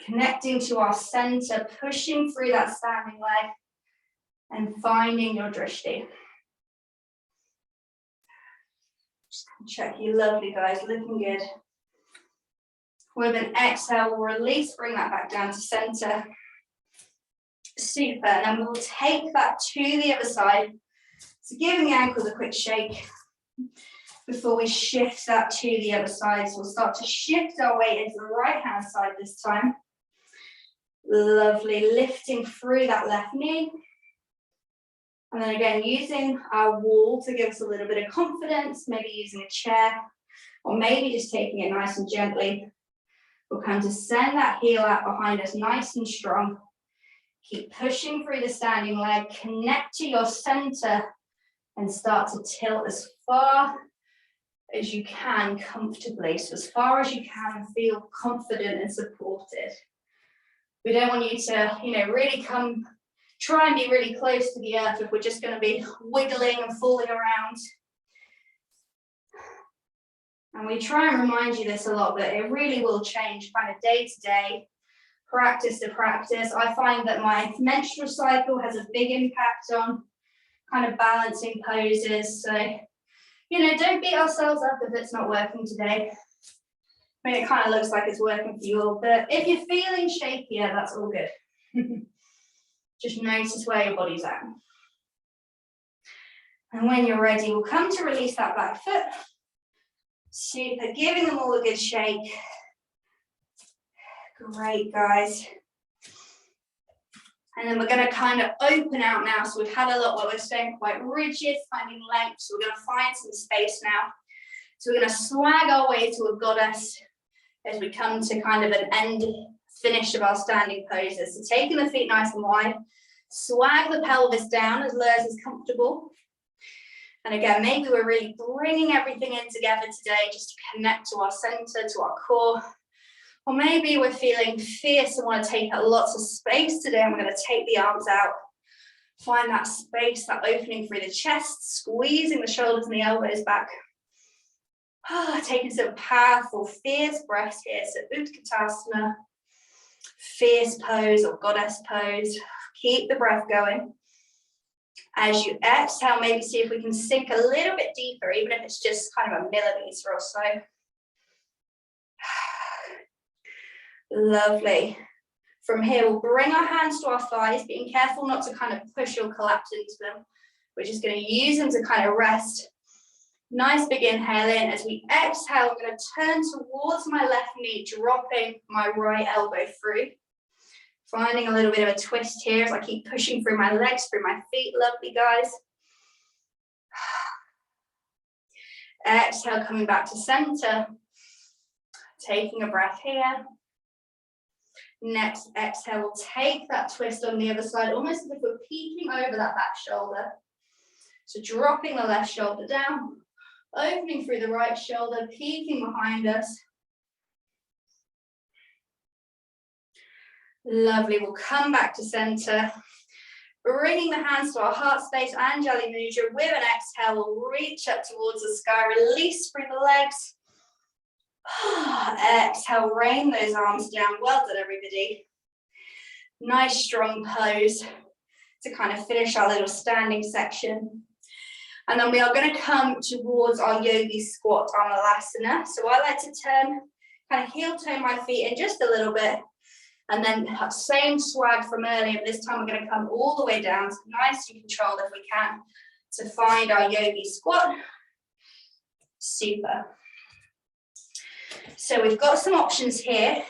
A: Connecting to our center, pushing through that standing leg and finding your drishti. Just check you, lovely guys, looking good. With an exhale, we'll release, bring that back down to center. Super, and then we'll take that to the other side. So giving the ankles a quick shake before we shift that to the other side. So we'll start to shift our weight into the right hand side this time. Lovely, lifting through that left knee. And then again, using our wall to give us a little bit of confidence, maybe using a chair, or maybe just taking it nice and gently. We'll come to send that heel out behind us nice and strong. Keep pushing through the standing leg, connect to your center and start to tilt as far as you can comfortably. So as far as you can, feel confident and supported. We don't want you to, really try and be really close to the earth if we're just going to be wiggling and falling around. And we try and remind you this a lot, but it really will change kind of day to day, practice to practice. I find that my menstrual cycle has a big impact on kind of balancing poses. So, don't beat ourselves up if it's not working today. I mean, it kind of looks like it's working for you all, but if you're feeling shakier, that's all good. Just notice where your body's at. And when you're ready, we'll come to release that back foot. Super, giving them all a good shake. Great, guys. And then we're going to kind of open out now. So we've had a lot where we're staying quite rigid, finding length. So we're going to find some space now. So we're going to swag our way to a goddess as we come to kind of an end finish of our standing poses. So taking the feet nice and wide, swag the pelvis down as low as is comfortable. And again, maybe we're really bringing everything in together today just to connect to our center, to our core. Or maybe we're feeling fierce and want to take out lots of space today, and we're going to take the arms out. Find that space, that opening through the chest, squeezing the shoulders and the elbows back. Taking some powerful, fierce breaths here. So Utkatasana, fierce pose or goddess pose. Keep the breath going. As you exhale, maybe see if we can sink a little bit deeper, even if it's just kind of a millimeter or so. Lovely. From here, we'll bring our hands to our thighs, being careful not to kind of push or collapse into them. We're just going to use them to kind of rest. Nice big inhale in. As we exhale, I'm going to turn towards my left knee, dropping my right elbow through. Finding a little bit of a twist here as I keep pushing through my legs, through my feet. Lovely, guys. Exhale, coming back to center. Taking a breath here. Next exhale, we'll take that twist on the other side, almost as if we're peeking over that back shoulder. So dropping the left shoulder down, opening through the right shoulder, peeking behind us. Lovely, we'll come back to center. Bringing the hands to our heart space, Anjali Mudra. With an exhale, we'll reach up towards the sky, release through the legs. Exhale, rain those arms down. Well done, everybody. Nice strong pose to kind of finish our little standing section. And then we are going to come towards our yogi squat on Malasana. So I like to turn, kind of heel toe my feet in just a little bit. And then that same swag from earlier, but this time we're going to come all the way down. So nice and controlled if we can, to find our yogi squat. Super. So we've got some options here.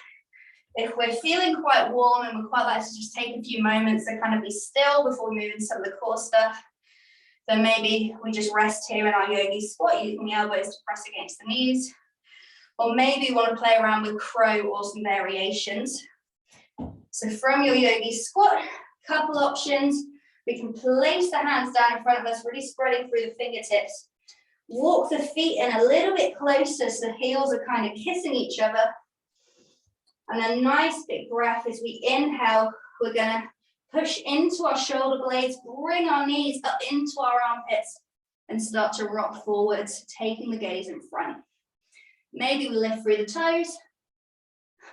A: If we're feeling quite warm and we'd quite like to just take a few moments to kind of be still before we move into some of the core stuff, then maybe we just rest here in our yogi squat, using the elbows to press against the knees. Or maybe you want to play around with crow or some variations. So from your yogi squat, couple options. We can place the hands down in front of us, really spreading through the fingertips. Walk the feet in a little bit closer so the heels are kind of kissing each other. And then nice big breath as we inhale. We're going to push into our shoulder blades, bring our knees up into our armpits and start to rock forwards, taking the gaze in front. Maybe we lift through the toes.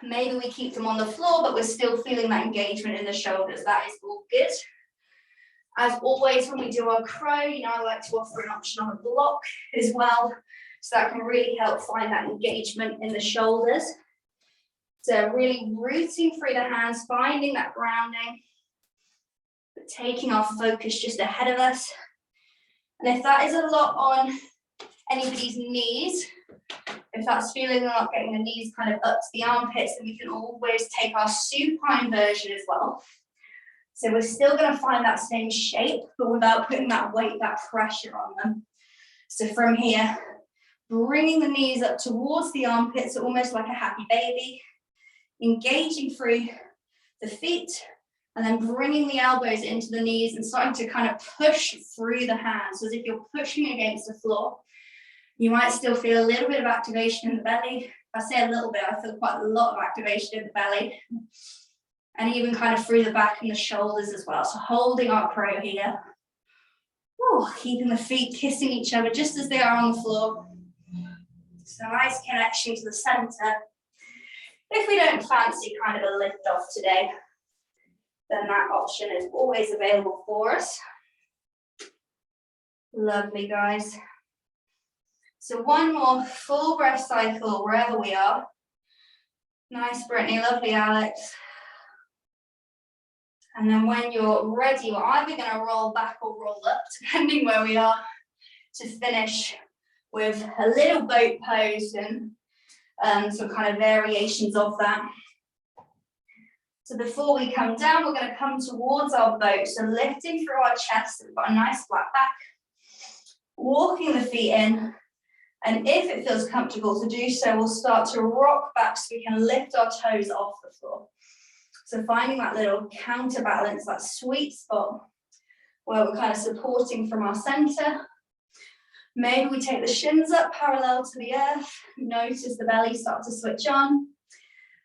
A: Maybe we keep them on the floor, but we're still feeling that engagement in the shoulders. That is all good. As always, when we do our crow, I like to offer an option on a block as well. So that can really help find that engagement in the shoulders. So really rooting through the hands, finding that grounding, but taking our focus just ahead of us. And if that is a lot on anybody's knees, if that's feeling we're not getting the knees kind of up to the armpits, then we can always take our supine version as well. So we're still going to find that same shape, but without putting that weight, that pressure on them. So from here, bringing the knees up towards the armpits, almost like a happy baby, engaging through the feet, and then bringing the elbows into the knees and starting to kind of push through the hands, as if you're pushing against the floor. You might still feel a little bit of activation in the belly. If I say a little bit, I feel quite a lot of activation in the belly. And even kind of through the back and the shoulders as well. So holding our crow here. Ooh, keeping the feet kissing each other just as they are on the floor. So nice connection to the center. If we don't fancy kind of a lift off today, then that option is always available for us. Lovely, guys. So one more full breath cycle wherever we are. Nice, Brittany. Lovely, Alex. And then when you're ready, we're either going to roll back or roll up, depending where we are, to finish with a little boat pose and some kind of variations of that. So before we come down, we're going to come towards our boat. So lifting through our chest, so we've got a nice flat back. Walking the feet in. And if it feels comfortable to do so, we'll start to rock back so we can lift our toes off the floor. So finding that little counterbalance, that sweet spot where we're kind of supporting from our center. Maybe we take the shins up parallel to the earth. Notice the belly start to switch on.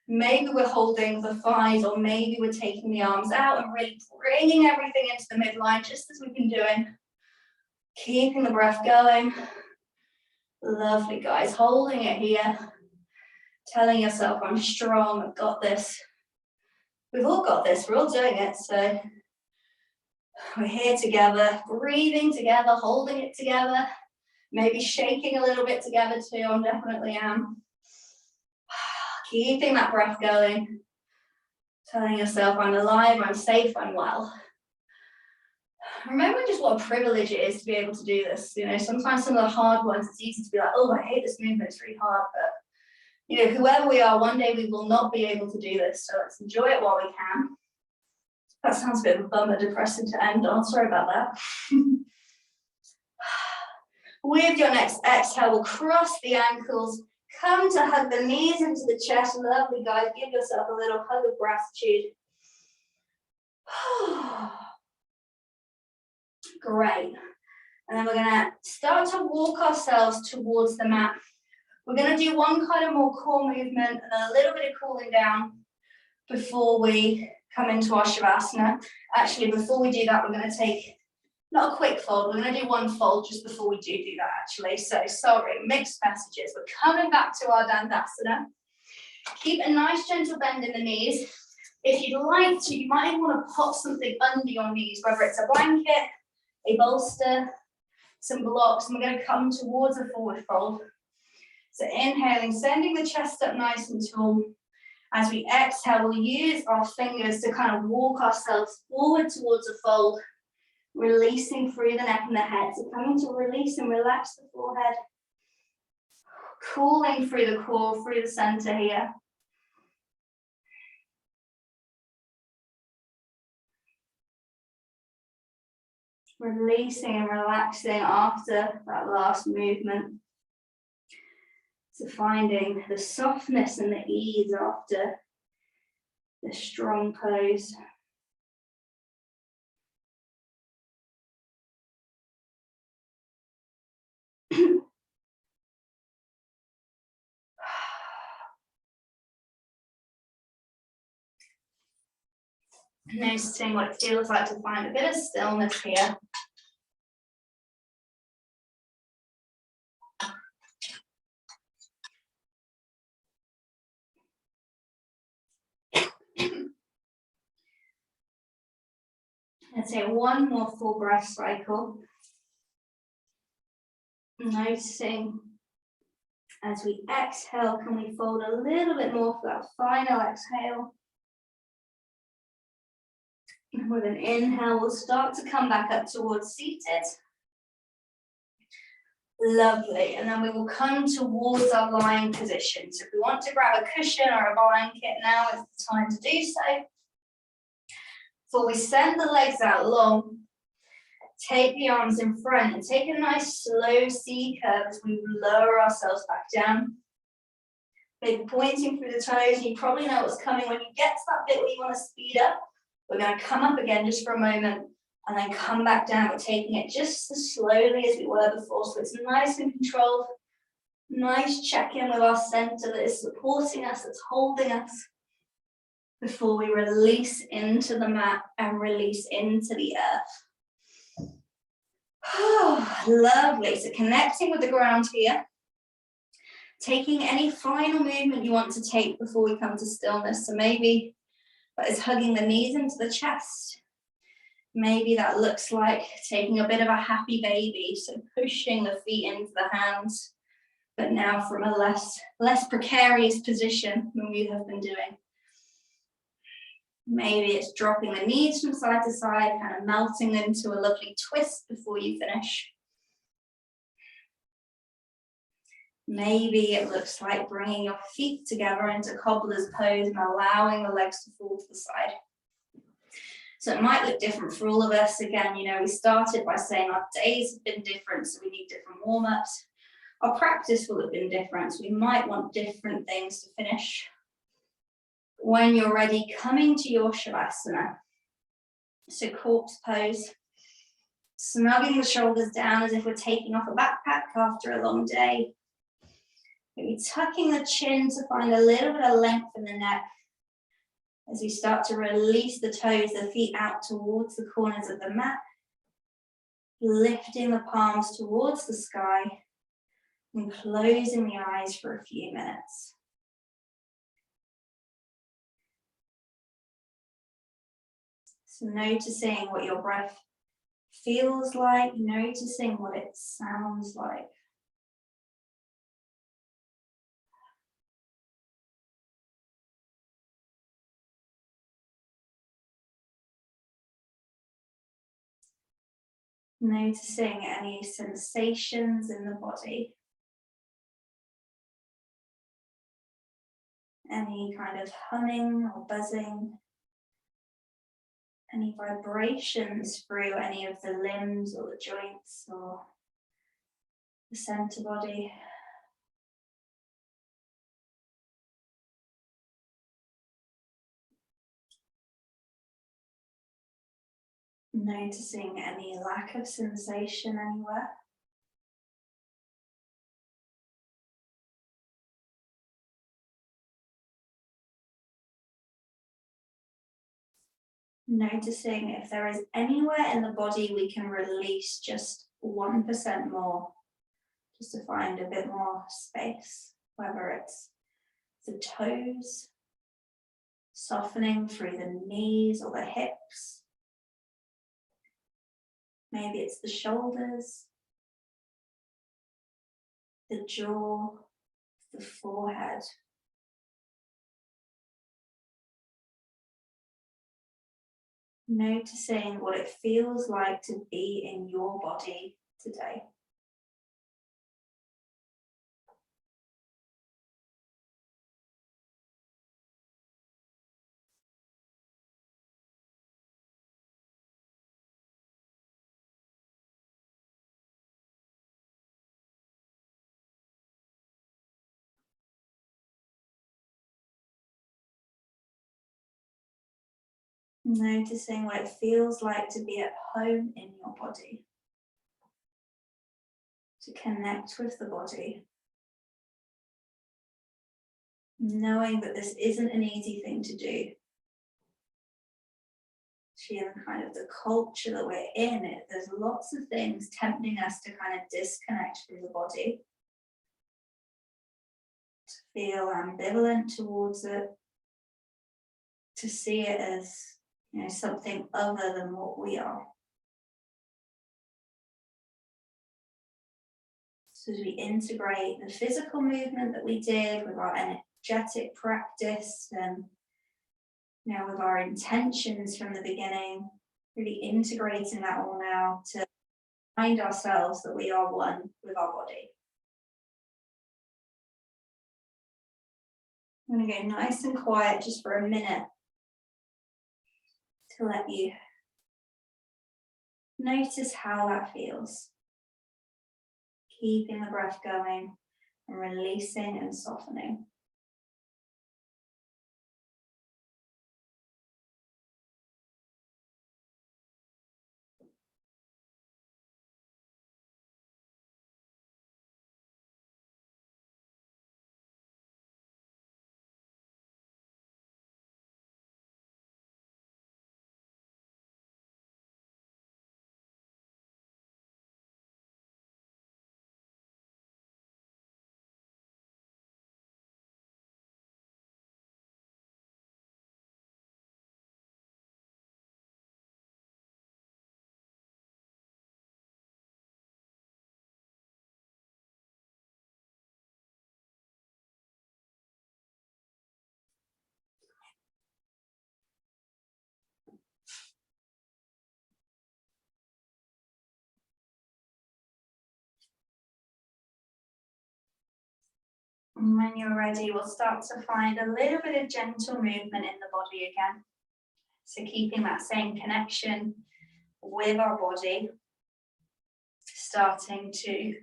A: Maybe we're holding the thighs, or maybe we're taking the arms out and really bringing everything into the midline, just as we've been doing. Keeping the breath going. Lovely, guys. Holding it here. Telling yourself, I'm strong, I've got this. We've all got this, we're all doing it. So we're here together, breathing together, holding it together. Maybe shaking a little bit together too, I definitely am. Keeping that breath going. Telling yourself, I'm alive, I'm safe, I'm well. Remember just what a privilege it is to be able to do this. You know, sometimes some of the hard ones, it's easy to be like, oh, I hate this movement, it's really hard. But, you know, whoever we are, one day we will not be able to do this. So let's enjoy it while we can. That sounds a bit of a bummer, depressing to end on. Sorry about that. With your next exhale, we'll cross the ankles, come to hug the knees into the chest. Lovely, guys. Give yourself a little hug of gratitude. Great. And then we're going to start to walk ourselves towards the mat. We're going to do one kind of more core movement and a little bit of cooling down before we come into our Shavasana. Actually, before we do that, we're going to take, not a quick fold, we're going to do one fold just before we do that actually. So sorry, mixed messages. We're coming back to our Dandasana. Keep a nice gentle bend in the knees. If you'd like to, you might even want to pop something under your knees, whether it's a blanket, a bolster, some blocks, and we're going to come towards a forward fold. So inhaling, sending the chest up nice and tall. As we exhale, we'll use our fingers to kind of walk ourselves forward towards a fold, releasing through the neck and the head. So coming to release and relax the forehead, cooling through the core, through the center here. Releasing and relaxing after that last movement. So finding the softness and the ease after the strong pose. Noticing what it feels like to find a bit of stillness here. Let's take one more full breath cycle. Noticing as we exhale, can we fold a little bit more for that final exhale? And with an inhale, we'll start to come back up towards seated. Lovely, and then we will come towards our lying position. So if we want to grab a cushion or a blanket, now is the time to do so. Before we send the legs out long, take the arms in front and take a nice slow C curve as we lower ourselves back down. Maybe pointing through the toes, and you probably know what's coming. When you get to that bit where you want to speed up, we're going to come up again just for a moment and then come back down. We're taking it just as slowly as we were before, so it's nice and controlled. Nice check-in with our center that is supporting us, that's holding us, before we release into the mat and release into the earth. Oh, lovely. So connecting with the ground here. Taking any final movement you want to take before we come to stillness. So maybe that is hugging the knees into the chest. Maybe that looks like taking a bit of a happy baby. So pushing the feet into the hands, but now from a less precarious position than we have been doing. Maybe it's dropping the knees from side to side, kind of melting into a lovely twist before you finish. Maybe it looks like bringing your feet together into cobbler's pose and allowing the legs to fall to the side. So it might look different for all of us. Again, you know, we started by saying our days have been different, so we need different warm-ups. Our practice will have been different, so we might want different things to finish. When you're ready, coming to your Shavasana. So corpse pose, snugging the shoulders down as if we're taking off a backpack after a long day. Maybe tucking the chin to find a little bit of length in the neck. As we start to release the toes, the feet out towards the corners of the mat. Lifting the palms towards the sky. And closing the eyes for a few minutes. So noticing what your breath feels like, noticing what it sounds like. Noticing any sensations in the body. Any kind of humming or buzzing. Any vibrations through any of the limbs or the joints or the center body. Noticing any lack of sensation anywhere. Noticing if there is anywhere in the body we can release just 1% more, just to find a bit more space, whether it's the toes, softening through the knees or the hips. Maybe it's the shoulders, the jaw, the forehead. Noticing what it feels like to be in your body today. Noticing what it feels like to be at home in your body. To connect with the body. Knowing that this isn't an easy thing to do. In kind of the culture that we're in, there's lots of things tempting us to kind of disconnect from the body. To feel ambivalent towards it. To see it as, something other than what we are. So as we integrate the physical movement that we did with our energetic practice and with our intentions from the beginning, really integrating that all now to remind ourselves that we are one with our body. I'm going to go nice and quiet just for a minute to let you notice how that feels. Keeping the breath going and releasing and softening. And when you're ready, we'll start to find a little bit of gentle movement in the body again. So keeping that same connection with our body, starting to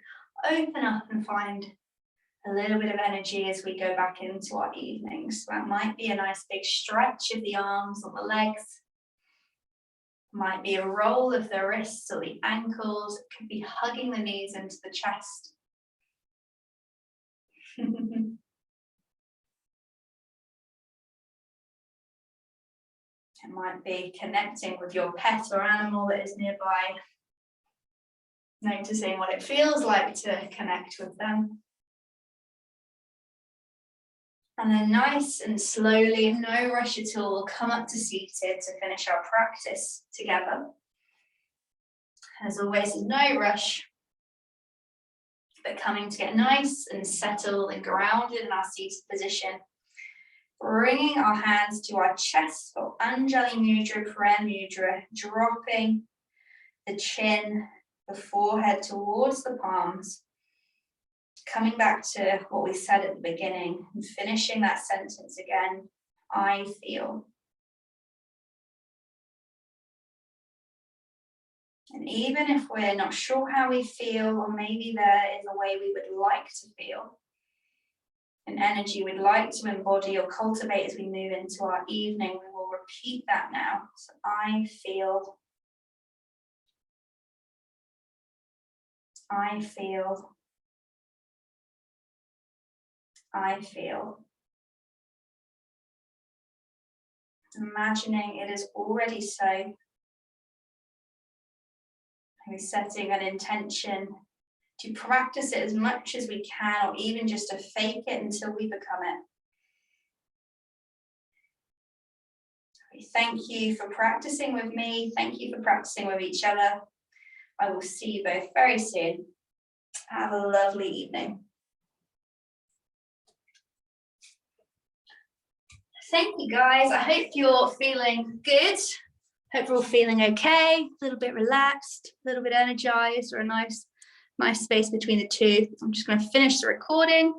A: open up and find a little bit of energy as we go back into our evenings. So that might be a nice big stretch of the arms or the legs. Might be a roll of the wrists or the ankles. It could be hugging the knees into the chest. It might be connecting with your pet or animal that is nearby. Noticing what it feels like to connect with them. And then nice and slowly, no rush at all, we'll come up to seated to finish our practice together. As always, no rush, but coming to get nice and settled and grounded in our seated position. Bringing our hands to our chest for Anjali Mudra, Prayer Mudra, dropping the chin, the forehead towards the palms. Coming back to what we said at the beginning and finishing that sentence again, I feel. And even if we're not sure how we feel, or maybe there is a way we would like to feel, an energy we'd like to embody or cultivate as we move into our evening, we will repeat that now. So I feel. I feel. I feel. Imagining it is already so. We're setting an intention to practice it as much as we can, or even just to fake it until we become it. Thank you for practicing with me. Thank you for practicing with each other. I will see you both very soon. Have a lovely evening. Thank you, guys. I hope you're feeling good. Hope we're all feeling okay, a little bit relaxed, a little bit energized, or a nice space between the two. I'm just going to finish the recording.